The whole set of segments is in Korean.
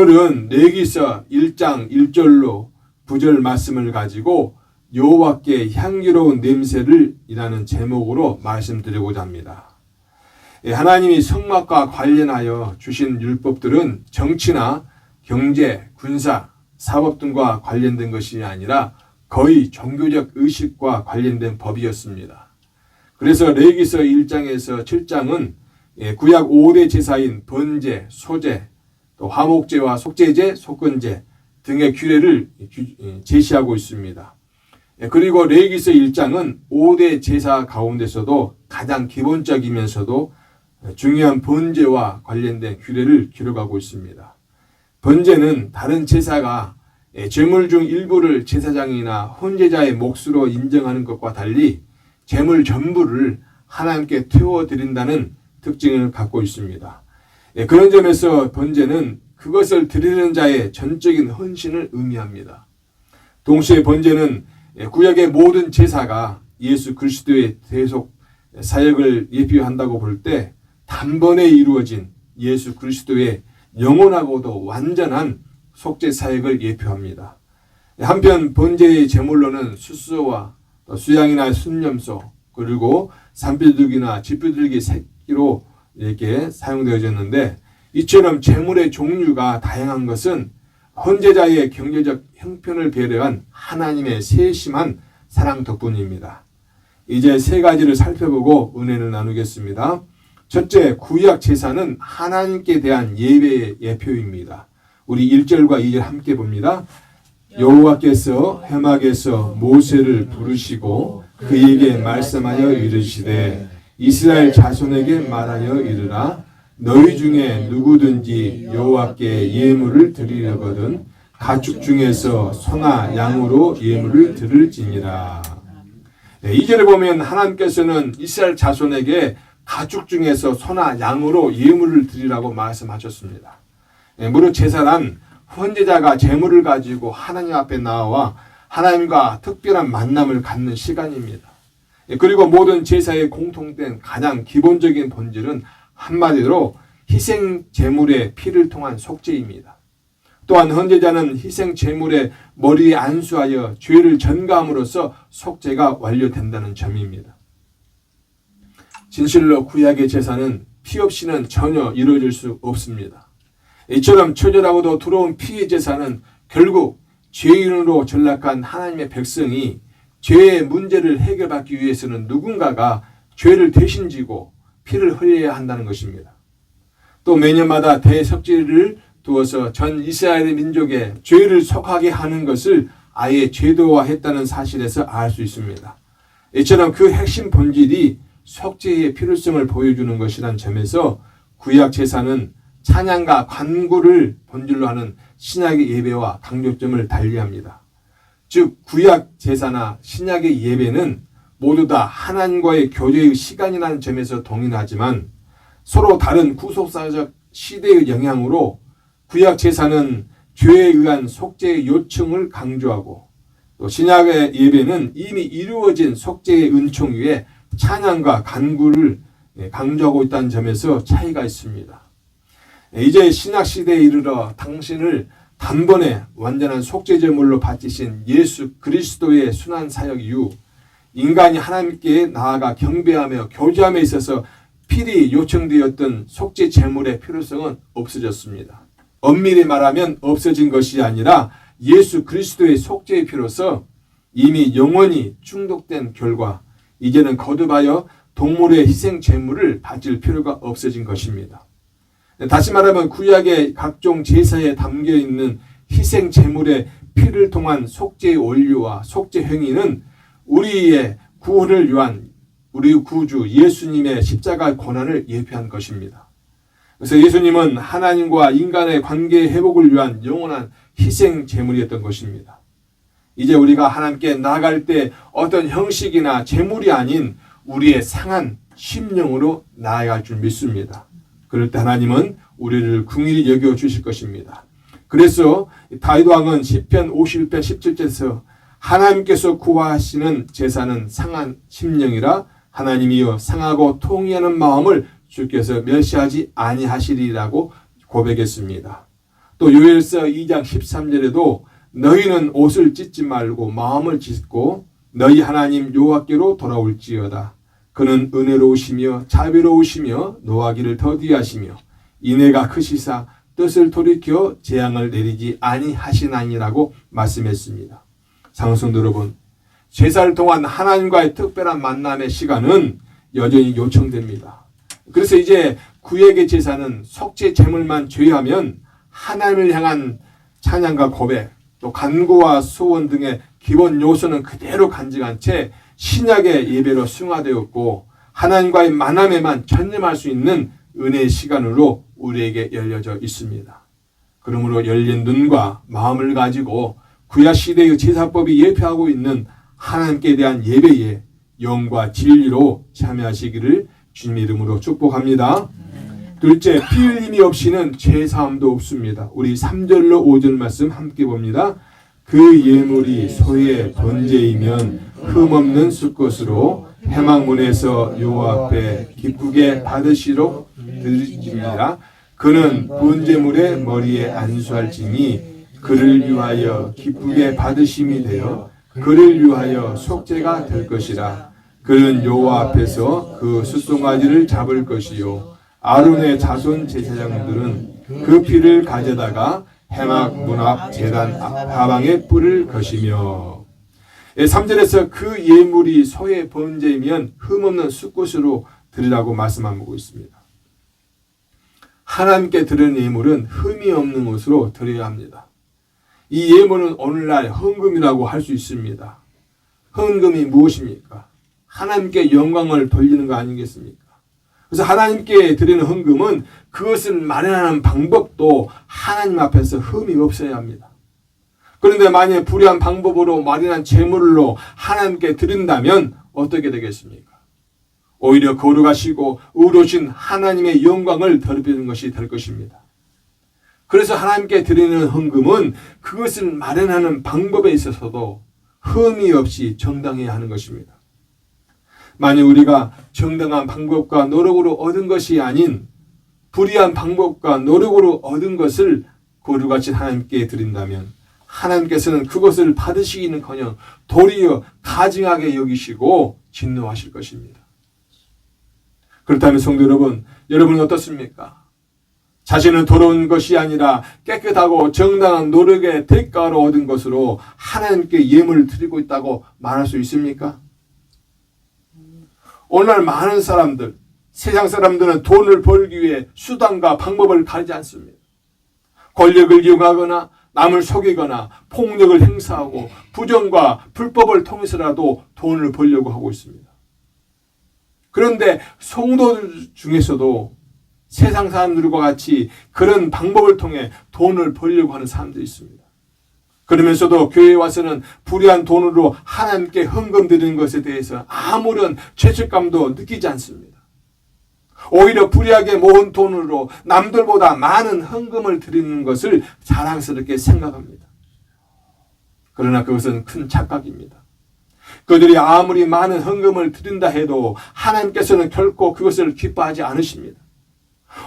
오늘은 레위기서 1장 1절로 9절 말씀을 가지고 여호와께 향기로운 냄새를 이라는 제목으로 말씀드리고자 합니다. 하나님이 성막과 관련하여 주신 율법들은 정치나 경제, 군사, 사법 등과 관련된 것이 아니라 거의 종교적 의식과 관련된 법이었습니다. 그래서 레위기서 1장에서 7장은 구약 5대 제사인 번제, 소제, 또 화목제와 속죄제, 속건제 등의 규례를 제시하고 있습니다. 그리고 레위기서 1장은 5대 제사 가운데서도 가장 기본적이면서도 중요한 번제와 관련된 규례를 기록하고 있습니다. 번제는 다른 제사가 제물 중 일부를 제사장이나 헌제자의 몫으로 인정하는 것과 달리 제물 전부를 하나님께 태워드린다는 특징을 갖고 있습니다. 그런 점에서 번제는 그것을 드리는 자의 전적인 헌신을 의미합니다. 동시에 번제는 구약의 모든 제사가 예수 그리스도의 대속 사역을 예표한다고 볼 때 단번에 이루어진 예수 그리스도의 영원하고도 완전한 속죄 사역을 예표합니다. 한편 번제의 제물로는 수소와 수양이나 순념소 그리고 산비둘기나 쥐비둘기 새끼로 이렇게 사용되어졌는데 이처럼 제물의 종류가 다양한 것은 헌제자의 경제적 형편을 배려한 하나님의 세심한 사랑 덕분입니다. 이제 세 가지를 살펴보고 은혜를 나누겠습니다. 첫째, 구약 제사는 하나님께 대한 예배의 예표입니다. 우리 1절과 2절 함께 봅니다. 여호와께서 회막에서 모세를 부르시고 그에게 말씀하여 이르시되 이스라엘 자손에게 말하여 이르라 너희 중에 누구든지 여호와께 예물을 드리려거든 가축 중에서 소나 양으로 예물을 드릴지니라. 2절에 보면 하나님께서는 이스라엘 자손에게 가축 중에서 소나 양으로 예물을 드리라고 말씀하셨습니다. 무릇 제사란 헌제자가 제물을 가지고 하나님 앞에 나와 하나님과 특별한 만남을 갖는 시간입니다. 그리고 모든 제사의 공통된 가장 기본적인 본질은 한마디로 희생 제물의 피를 통한 속죄입니다. 또한 헌제자는 희생 제물의 머리에 안수하여 죄를 전가함으로써 속죄가 완료된다는 점입니다. 진실로 구약의 제사는 피 없이는 전혀 이루어질 수 없습니다. 이처럼 처절하고도 두려운 피의 제사는 결국 죄인으로 전락한 하나님의 백성이 죄의 문제를 해결받기 위해서는 누군가가 죄를 대신 지고 피를 흘려야 한다는 것입니다. 또 매년마다 대석제를 두어서 전 이스라엘 민족의 죄를 속하게 하는 것을 아예 제도화했다는 사실에서 알 수 있습니다. 이처럼 그 핵심 본질이 속죄의 필요성을 보여주는 것이란 점에서 구약 제사는 찬양과 간구를 본질로 하는 신약의 예배와 강조점을 달리합니다. 즉 구약 제사나 신약의 예배는 모두 다 하나님과의 교제의 시간이라는 점에서 동일하지만 서로 다른 구속사적 시대의 영향으로 구약 제사는 죄에 의한 속죄의 요청을 강조하고 또 신약의 예배는 이미 이루어진 속죄의 은총 위에 찬양과 간구를 강조하고 있다는 점에서 차이가 있습니다. 이제 신약시대에 이르러 당신을 단번에 완전한 속죄제물로 바치신 예수 그리스도의 순환 사역 이후 인간이 하나님께 나아가 경배하며 교제함에 있어서 필히 요청되었던 속죄 제물의 필요성은 없어졌습니다. 엄밀히 말하면 없어진 것이 아니라 예수 그리스도의 속죄의 피로서 이미 영원히 중독된 결과 이제는 거듭하여 동물의 희생 제물을 바칠 필요가 없어진 것입니다. 다시 말하면 구약의 각종 제사에 담겨있는 희생 제물의 피를 통한 속죄의 원리와 속죄 행위는 우리의 구원을 위한 우리 구주 예수님의 십자가 고난을 예표한 것입니다. 그래서 예수님은 하나님과 인간의 관계 회복을 위한 영원한 희생 제물이었던 것입니다. 이제 우리가 하나님께 나아갈 때 어떤 형식이나 제물이 아닌 우리의 상한 심령으로 나아갈 줄 믿습니다. 그럴 때 하나님은 우리를 긍휼히 여겨 주실 것입니다. 그래서 다윗 왕은 시편 51편 17절에서 하나님께서 구하시는 제사는 상한 심령이라 하나님이여 상하고 통회하는 마음을 주께서 멸시하지 아니하시리라고 고백했습니다. 또 요엘서 2장 13절에도 너희는 옷을 찢지 말고 마음을 찢고 너희 하나님 여호와께로 돌아올지어다. 그는 은혜로우시며 자비로우시며 노하기를 더디하시며 인애가 크시사 뜻을 돌이켜 재앙을 내리지 아니하시나니라고 말씀했습니다. 사랑성도 여러분, 제사를 통한 하나님과의 특별한 만남의 시간은 여전히 요청됩니다. 그래서 이제 구약의 제사는 속죄 제물만 제외하면 하나님을 향한 찬양과 고백, 또 간구와 소원 등의 기본 요소는 그대로 간직한 채 신약의 예배로 승화되었고 하나님과의 만남에만 전념할 수 있는 은혜의 시간으로 우리에게 열려져 있습니다. 그러므로 열린 눈과 마음을 가지고 구약 시대의 제사법이 예표하고 있는 하나님께 대한 예배에 영과 진리로 참여하시기를 주님의 이름으로 축복합니다. 둘째, 피 흘림이 없이는 죄사함도 없습니다. 우리 3절로 5절 말씀 함께 봅니다. 그 예물이 소의 번제이면 흠없는 수것으로 회막문에서 여호와 앞에 기쁘게 받으시도록 드리니라. 그는 번제물의 머리에 안수할지니 그를 위하여 기쁘게 받으심이 되어 그를 위하여 속죄가 될 것이라. 그는 여호와 앞에서 그 숫송아지를 잡을 것이요 아론의 자손 제사장들은 그 피를 가져다가 회막 문 앞 제단 하방에 뿌릴 것이며. 3절에서 그 예물이 소의 번제이면 흠없는 숫것으로 드리라고 말씀하고 있습니다. 하나님께 드리는 예물은 흠이 없는 것으로 드려야 합니다. 이 예물은 오늘날 헌금이라고 할 수 있습니다. 헌금이 무엇입니까? 하나님께 영광을 돌리는 거 아니겠습니까? 그래서 하나님께 드리는 헌금은 그것을 마련하는 방법도 하나님 앞에서 흠이 없어야 합니다. 그런데 만약 불의한 방법으로 마련한 제물로 하나님께 드린다면 어떻게 되겠습니까? 오히려 거룩하시고 의로우신 하나님의 영광을 더럽히는 것이 될 것입니다. 그래서 하나님께 드리는 헌금은 그것을 마련하는 방법에 있어서도 흠이 없이 정당해야 하는 것입니다. 만약 우리가 정당한 방법과 노력으로 얻은 것이 아닌 불의한 방법과 노력으로 얻은 것을 거룩하신 하나님께 드린다면 하나님께서는 그것을 받으시기는커녕 도리어 가증하게 여기시고 진노하실 것입니다. 그렇다면 성도 여러분, 여러분은 어떻습니까? 자신은 더러운 것이 아니라 깨끗하고 정당한 노력의 대가로 얻은 것으로 하나님께 예물을 드리고 있다고 말할 수 있습니까? 오늘날 많은 사람들, 세상 사람들은 돈을 벌기 위해 수단과 방법을 가리지 않습니다. 권력을 이용하거나 남을 속이거나 폭력을 행사하고 부정과 불법을 통해서라도 돈을 벌려고 하고 있습니다. 그런데 성도들 중에서도 세상 사람들과 같이 그런 방법을 통해 돈을 벌려고 하는 사람들이 있습니다. 그러면서도 교회에 와서는 불의한 돈으로 하나님께 헌금 드리는 것에 대해서 아무런 죄책감도 느끼지 않습니다. 오히려 불의하게 모은 돈으로 남들보다 많은 헌금을 드리는 것을 자랑스럽게 생각합니다. 그러나 그것은 큰 착각입니다. 그들이 아무리 많은 헌금을 드린다 해도 하나님께서는 결코 그것을 기뻐하지 않으십니다.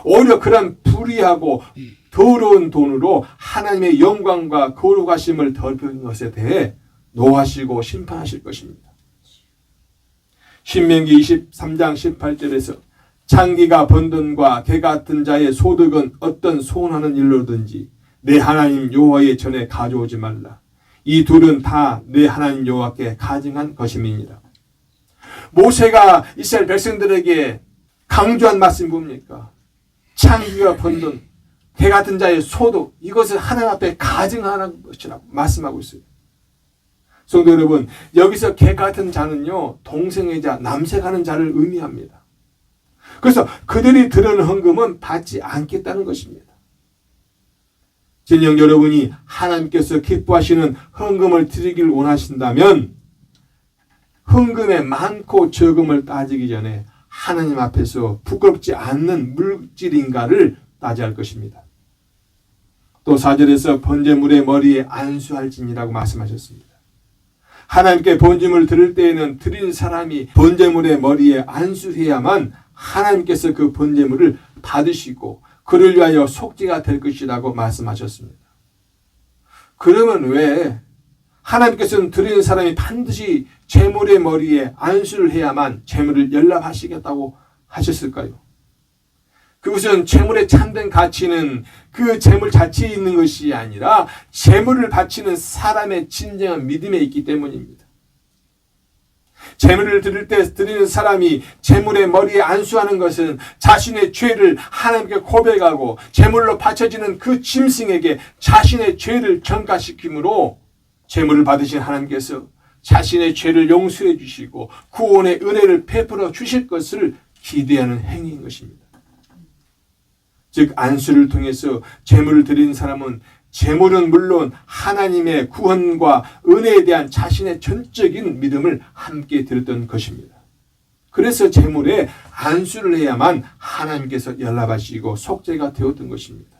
오히려 그런 불의하고 더러운 돈으로 하나님의 영광과 거룩하심을 더럽히는 것에 대해 노하시고 심판하실 것입니다. 신명기 23장 18절에서 창기가 번 돈과 개 같은 자의 소득은 어떤 소원하는 일로든지 내 하나님 여호와의 전에 가져오지 말라. 이 둘은 다 내 하나님 여호와께 가증한 것임이니라. 모세가 이스라엘 백성들에게 강조한 말씀이 뭡니까? 창기가 번 돈, 개 같은 자의 소득, 이것을 하나님 앞에 가증하는 것이라고 말씀하고 있어요. 성도 여러분, 여기서 개 같은 자는요, 동생의 자, 남색하는 자를 의미합니다. 그래서 그들이 드리는 헌금은 받지 않겠다는 것입니다. 진정 여러분이 하나님께서 기뻐하시는 헌금을 드리길 원하신다면 헌금의 많고 적음을 따지기 전에 하나님 앞에서 부끄럽지 않는 물질인가를 따져야 할 것입니다. 또 4절에서 번제물의 머리에 안수할지니라고 말씀하셨습니다. 하나님께 번제물을 드릴 때에는 드린 사람이 번제물의 머리에 안수해야만 하나님께서 그 번제물을 받으시고 그를 위하여 속죄가 될 것이라고 말씀하셨습니다. 그러면 왜 하나님께서는 드리는 사람이 반드시 제물의 머리에 안수를 해야만 제물을 연락하시겠다고 하셨을까요? 그것은 제물의 참된 가치는 그 제물 자체에 있는 것이 아니라 제물을 바치는 사람의 진정한 믿음에 있기 때문입니다. 제물을 드릴 때 드리는 사람이 제물의 머리에 안수하는 것은 자신의 죄를 하나님께 고백하고 제물로 바쳐지는 그 짐승에게 자신의 죄를 전가시키므로 제물을 받으신 하나님께서 자신의 죄를 용서해 주시고 구원의 은혜를 베풀어 주실 것을 기대하는 행위인 것입니다. 즉 안수를 통해서 제물을 드리는 사람은 제물은 물론 하나님의 구원과 은혜에 대한 자신의 전적인 믿음을 함께 드렸던 것입니다. 그래서 제물에 안수를 해야만 하나님께서 연락하시고 속죄가 되었던 것입니다.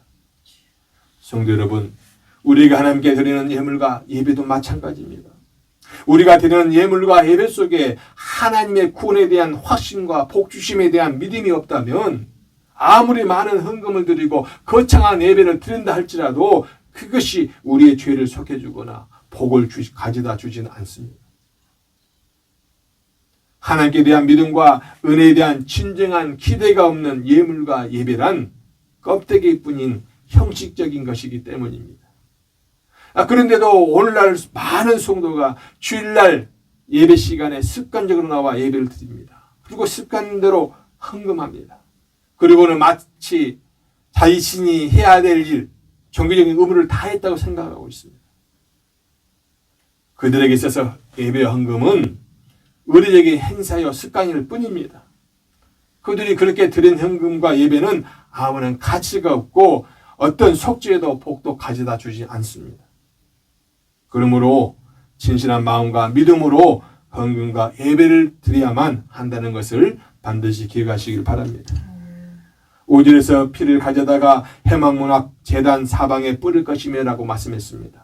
성도 여러분, 우리가 하나님께 드리는 예물과 예배도 마찬가지입니다. 우리가 드리는 예물과 예배 속에 하나님의 구원에 대한 확신과 복주심에 대한 믿음이 없다면 아무리 많은 헌금을 드리고 거창한 예배를 드린다 할지라도 그것이 우리의 죄를 속해주거나 복을 가져다 주지는 않습니다. 하나님께 대한 믿음과 은혜에 대한 진정한 기대가 없는 예물과 예배란 껍데기뿐인 형식적인 것이기 때문입니다. 그런데도 오늘날 많은 성도가 주일날 예배 시간에 습관적으로 나와 예배를 드립니다. 그리고 습관대로 헌금합니다. 그리고는 마치 자신이 해야 될 일, 종교적인 의무를 다 했다고 생각하고 있습니다. 그들에게 있어서 예배 헌금은 의례적인 행사여 습관일 뿐입니다. 그들이 그렇게 드린 헌금과 예배는 아무런 가치가 없고 어떤 속죄에도 복도 가져다 주지 않습니다. 그러므로 진실한 마음과 믿음으로 헌금과 예배를 드려야만 한다는 것을 반드시 기억하시길 바랍니다. 5절에서 피를 가져다가 해망문 앞 제단 사방에 뿌릴 것이며 라고 말씀했습니다.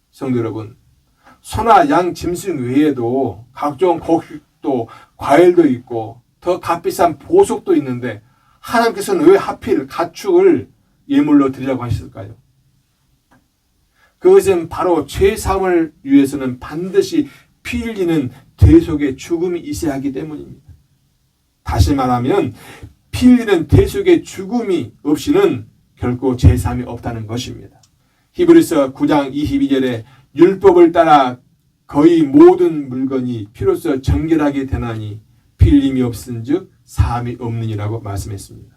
성도 여러분, 소나 양 짐승 외에도 각종 곡식도 과일도 있고 더 값비싼 보석도 있는데 하나님께서는 왜 하필 가축을 예물로 드리라고 하셨을까요? 그것은 바로 죄 사함을 위해서는 반드시 피 흘리는 대속의 죽음이 있어야 하기 때문입니다. 다시 말하면 피 흘리는 대속의 죽음이 없이는 결코 죄 사함이 없다는 것입니다. 히브리서 9장 22절에 율법을 따라 거의 모든 물건이 피로써 정결하게 되나니 피 흘림이 없은즉 사함이 없느니라고 말씀했습니다.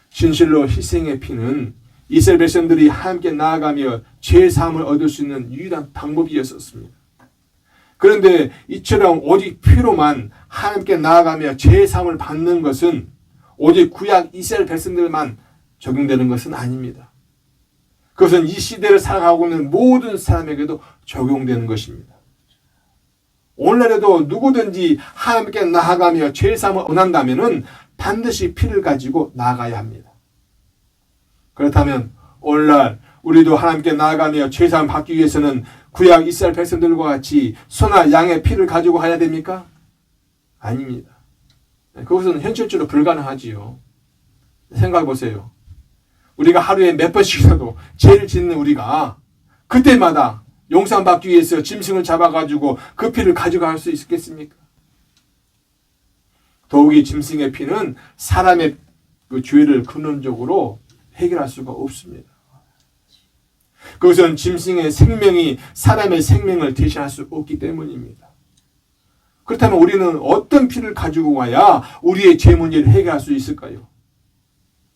진실로 희생의 피는 이스라엘 백성들이 함께 나아가며 죄 사함을 얻을 수 있는 유일한 방법이었습니다. 그런데 이처럼 오직 피로만 하나님께 나아가며 죄 사함을 받는 것은 오직 구약 이스라엘 백성들만 적용되는 것은 아닙니다. 그것은 이 시대를 살아가고 있는 모든 사람에게도 적용되는 것입니다. 오늘날에도 누구든지 하나님께 나아가며 죄 사함을 원한다면 반드시 피를 가지고 나아가야 합니다. 그렇다면 오늘날 우리도 하나님께 나아가며 죄 사함을 받기 위해서는 구약 이스라엘 백성들과 같이 소나 양의 피를 가지고 가야 됩니까? 아닙니다. 그것은 현실적으로 불가능하지요. 생각해 보세요. 우리가 하루에 몇 번씩이라도 죄를 짓는 우리가 그때마다 용서받기 위해서 짐승을 잡아가지고 그 피를 가져갈 수 있겠습니까? 더욱이 짐승의 피는 사람의 그 죄를 근원적으로 해결할 수가 없습니다. 그것은 짐승의 생명이 사람의 생명을 대신할 수 없기 때문입니다. 그렇다면 우리는 어떤 피를 가지고 와야 우리의 죄 문제를 해결할 수 있을까요?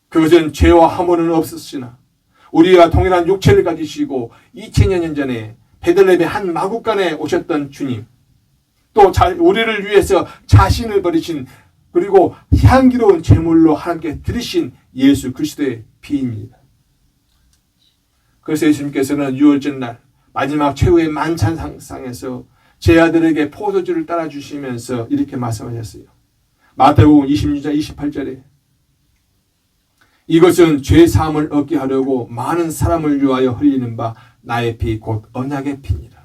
그것은 죄와 함원은 없었으나 우리가 동일한 육체를 가지시고 2000여 년 전에 베들레헴의 한 마구간에 오셨던 주님, 또 우리를 위해서 자신을 버리신 그리고 향기로운 제물로 하나님께 드리신 예수 그리스도의 피입니다. 그래서 예수님께서는 유월절 날 마지막 최후의 만찬상에서 제 아들에게 포도주를 따라주시면서 이렇게 말씀하셨어요. 마태복음 26장 28절에 이것은 죄 사함을 얻게 하려고 많은 사람을 위하여 흘리는 바 나의 피 곧 언약의 피니라.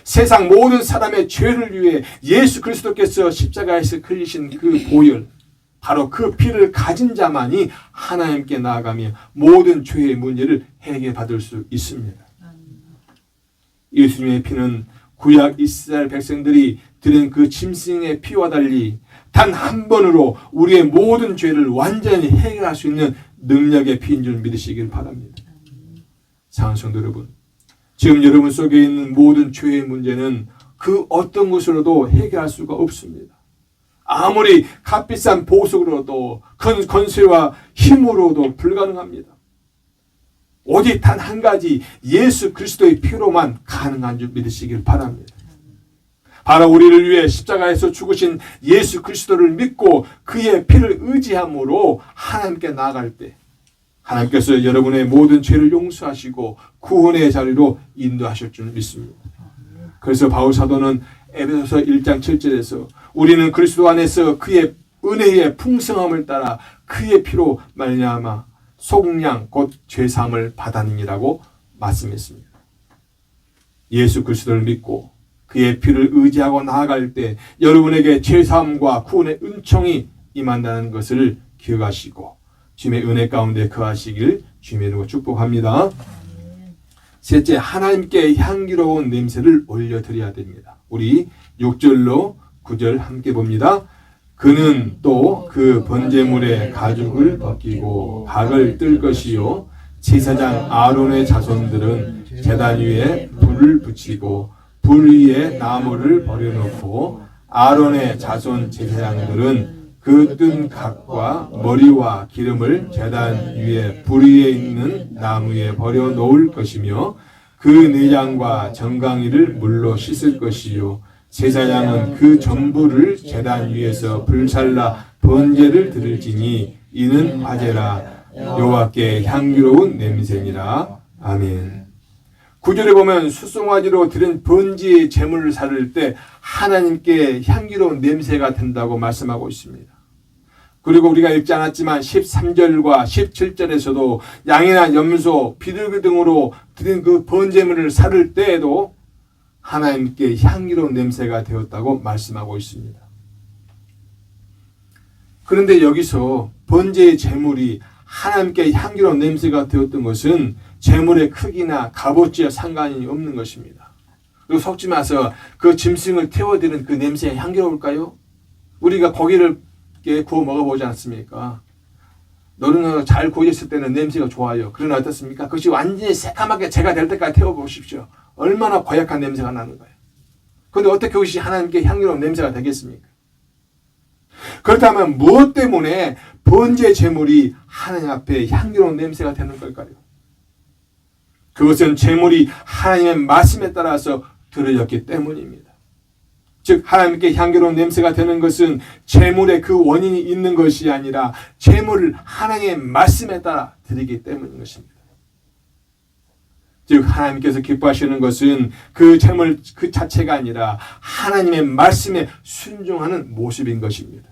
세상 모든 사람의 죄를 위해 예수 그리스도께서 십자가에서 흘리신 그 보혈, 바로 그 피를 가진 자만이 하나님께 나아가며 모든 죄의 문제를 해결받을 수 있습니다. 예수님의 피는 구약 이스라엘 백성들이 드린 그 짐승의 피와 달리 단 한 번으로 우리의 모든 죄를 완전히 해결할 수 있는 능력의 피인 줄 믿으시길 바랍니다. 사랑하는 성도 여러분, 지금 여러분 속에 있는 모든 죄의 문제는 그 어떤 것으로도 해결할 수가 없습니다. 아무리 값비싼 보석으로도 큰 권세와 힘으로도 불가능합니다. 오직 단 한 가지 예수 그리스도의 피로만 가능한 줄 믿으시길 바랍니다. 바로 우리를 위해 십자가에서 죽으신 예수 그리스도를 믿고 그의 피를 의지함으로 하나님께 나아갈 때 하나님께서 여러분의 모든 죄를 용서하시고 구원의 자리로 인도하실 줄 믿습니다. 그래서 바울 사도는 에베소서 1장 7절에서 우리는 그리스도 안에서 그의 은혜의 풍성함을 따라 그의 피로 말미암아 속량 곧 죄사함을 받았느니라고 말씀했습니다. 예수 그리스도를 믿고 그의 피를 의지하고 나아갈 때 여러분에게 죄사함과 구원의 은총이 임한다는 것을 기억하시고 주님의 은혜 가운데 거하시길 주님의 이름으로 축복합니다. 셋째, 하나님께 향기로운 냄새를 올려드려야 됩니다. 우리 6절로 9절 함께 봅니다. 그는 또 그 번제물의 가죽을 벗기고 박을 뜰 것이요 제사장 아론의 자손들은 제단 위에 불을 붙이고 불 위에 나무를 버려놓고 아론의 자손 제사장들은 그 뜬 각과 머리와 기름을 제단 위에 불 위에 있는 나무에 버려놓을 것이며 그 내장과 정강이를 물로 씻을 것이요 제사장은 그 전부를 제단 위에서 불살라 번제를 드릴지니 이는 화제라 여호와께 향기로운 냄새니라. 아멘. 9절에 보면 수송아지로 드린 번제의 제물을 사를 때 하나님께 향기로운 냄새가 된다고 말씀하고 있습니다. 그리고 우리가 읽지 않았지만 13절과 17절에서도 양이나 염소, 비둘기 등으로 드린 그 번제물을 사를 때에도 하나님께 향기로운 냄새가 되었다고 말씀하고 있습니다. 그런데 여기서 번제의 제물이 하나님께 향기로운 냄새가 되었던 것은 제물의 크기나 값어치와 상관이 없는 것입니다. 그리고 속지 마서 그 짐승을 태워드리는 그 냄새가 향기로울까요? 우리가 고기를 구워 먹어보지 않습니까? 노릇노릇 잘 구워졌을 때는 냄새가 좋아요. 그러나 어떻습니까? 그것이 완전히 새까맣게 재가 될 때까지 태워보십시오. 얼마나 고약한 냄새가 나는 거예요. 그런데 어떻게 그것이 하나님께 향기로운 냄새가 되겠습니까? 그렇다면 무엇 때문에 번제 제물이 하나님 앞에 향기로운 냄새가 되는 걸까요? 그것은 제물이 하나님의 말씀에 따라서 드려졌기 때문입니다. 즉 하나님께 향기로운 냄새가 되는 것은 제물의 그 원인이 있는 것이 아니라 제물을 하나님의 말씀에 따라 드리기 때문인 것입니다. 즉 하나님께서 기뻐하시는 것은 그 제물 그 자체가 아니라 하나님의 말씀에 순종하는 모습인 것입니다.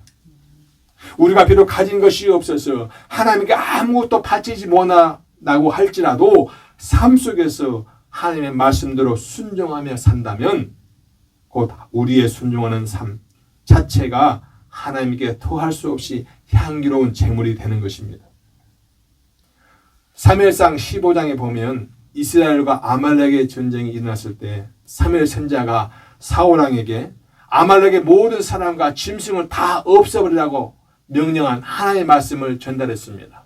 우리가 비록 가진 것이 없어서 하나님께 아무것도 바치지 못하고 할지라도 삶 속에서 하나님의 말씀대로 순종하며 산다면 곧 우리의 순종하는 삶 자체가 하나님께 토할 수 없이 향기로운 제물이 되는 것입니다. 사무엘상 15장에 보면 이스라엘과 아말렉의 전쟁이 일어났을 때 사무엘 선지자가 사울왕에게 아말렉의 모든 사람과 짐승을 다 없애버리라고 명령한 하나님의 말씀을 전달했습니다.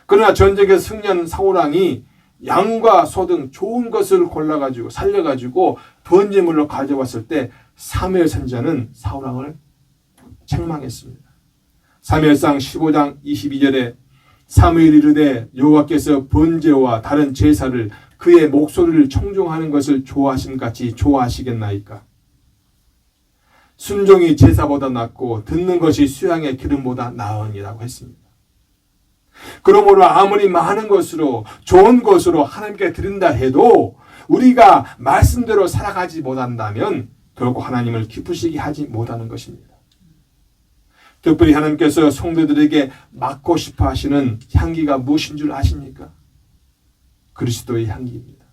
그러나 전쟁에서 승리한 사울왕이 양과 소 등 좋은 것을 골라가지고 살려가지고 번제물로 가져왔을 때 사무엘 선지자는 사울왕을 책망했습니다. 사무엘상 15장 22절에 사무엘이 이르되 여호와께서 번제와 다른 제사를 그의 목소리를 청종하는 것을 좋아하심 같이 좋아하시겠나이까? 순종이 제사보다 낫고 듣는 것이 수양의 기름보다 나으니라고 했습니다. 그러므로 아무리 많은 것으로 좋은 것으로 하나님께 드린다 해도 우리가 말씀대로 살아가지 못한다면 결국 하나님을 기쁘시게 하지 못하는 것입니다. 특별히 하나님께서 성도들에게 맡고 싶어 하시는 향기가 무엇인 줄 아십니까? 그리스도의 향기입니다.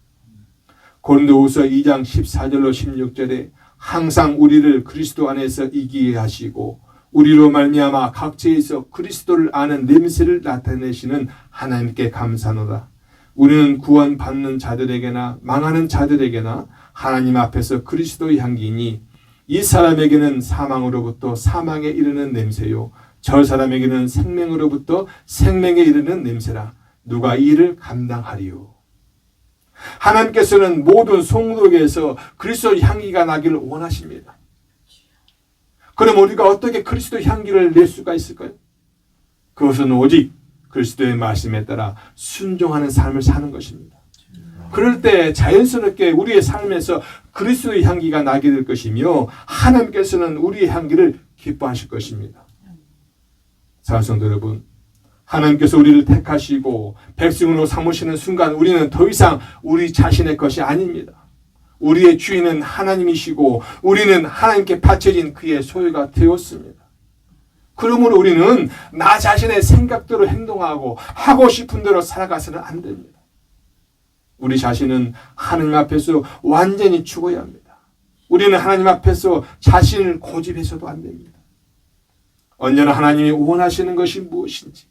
고린도후서 2장 14절로 16절에 항상 우리를 그리스도 안에서 이기게 하시고 우리로 말미암아 각지에서 그리스도를 아는 냄새를 나타내시는 하나님께 감사하노라. 우리는 구원받는 자들에게나 망하는 자들에게나 하나님 앞에서 그리스도의 향기이니 이 사람에게는 사망으로부터 사망에 이르는 냄새요 저 사람에게는 생명으로부터 생명에 이르는 냄새라. 누가 이 일을 감당하리요. 하나님께서는 모든 성도에게서 그리스도의 향기가 나기를 원하십니다. 그럼 우리가 어떻게 그리스도의 향기를 낼 수가 있을까요? 그것은 오직 그리스도의 말씀에 따라 순종하는 삶을 사는 것입니다. 그럴 때 자연스럽게 우리의 삶에서 그리스도의 향기가 나게 될 것이며 하나님께서는 우리의 향기를 기뻐하실 것입니다. 사랑성도 여러분, 하나님께서 우리를 택하시고 백성으로 삼으시는 순간 우리는 더 이상 우리 자신의 것이 아닙니다. 우리의 주인은 하나님이시고 우리는 하나님께 바쳐진 그의 소유가 되었습니다. 그러므로 우리는 나 자신의 생각대로 행동하고 하고 싶은 대로 살아가서는 안 됩니다. 우리 자신은 하나님 앞에서 완전히 죽어야 합니다. 우리는 하나님 앞에서 자신을 고집해서도 안 됩니다. 언제나 하나님이 원하시는 것이 무엇인지,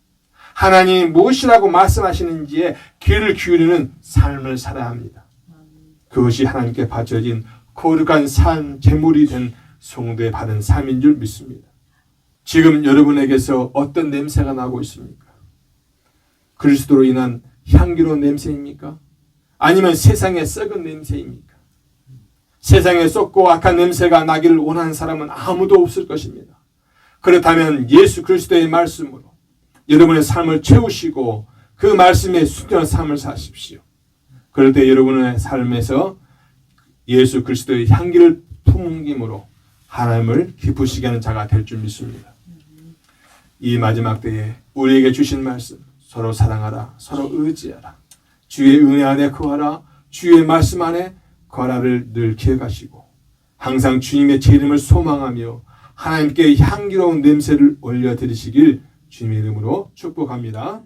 하나님이 무엇이라고 말씀하시는지에 귀를 기울이는 삶을 살아야 합니다. 그것이 하나님께 바쳐진 거룩한 삶, 제물이 된 성도의 받은 삶인 줄 믿습니다. 지금 여러분에게서 어떤 냄새가 나고 있습니까? 그리스도로 인한 향기로운 냄새입니까? 아니면 세상의 썩은 냄새입니까? 세상에 썩고 악한 냄새가 나기를 원하는 사람은 아무도 없을 것입니다. 그렇다면 예수 그리스도의 말씀으로 여러분의 삶을 채우시고 그 말씀에 순전한 삶을 사십시오. 그럴 때 여러분의 삶에서 예수 그리스도의 향기를 품음으로 하나님을 기쁘시게 하는 자가 될 줄 믿습니다. 이 마지막 때에 우리에게 주신 말씀, 서로 사랑하라, 서로 의지하라, 주의 은혜 안에 거하라, 주의 말씀 안에 거하라를 늘 기억하시고 항상 주님의 제 이름을 소망하며 하나님께 향기로운 냄새를 올려드리시길 주님의 이름으로 축복합니다.